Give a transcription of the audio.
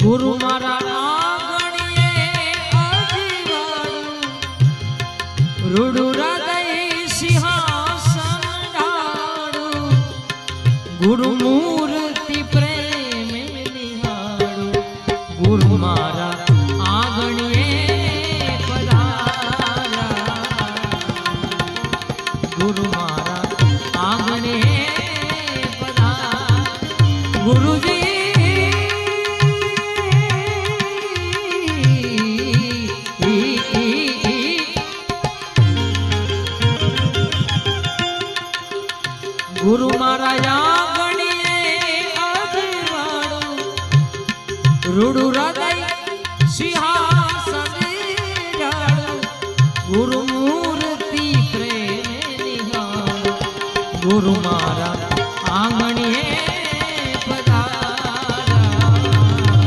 ગુરુ મારા આંગણીએ અજીવાડું રૂડું હૃદય સિંહાસન ઢાળું ગુરુ મૂર્તિ પ્રેમ નિહાળું ગુરુ મારા આંગણીએ પધાર્યા ગુરુ મારા આંગણીએ પધાર્યા ગુરુજી ગુરુ મારા આંગણીએ અજીવાડું રૂડું હૃદય સિંહાસન ઢાળું ગુરુ મૂર્તિ પ્રેમ નિહાળું ગુરુ મારા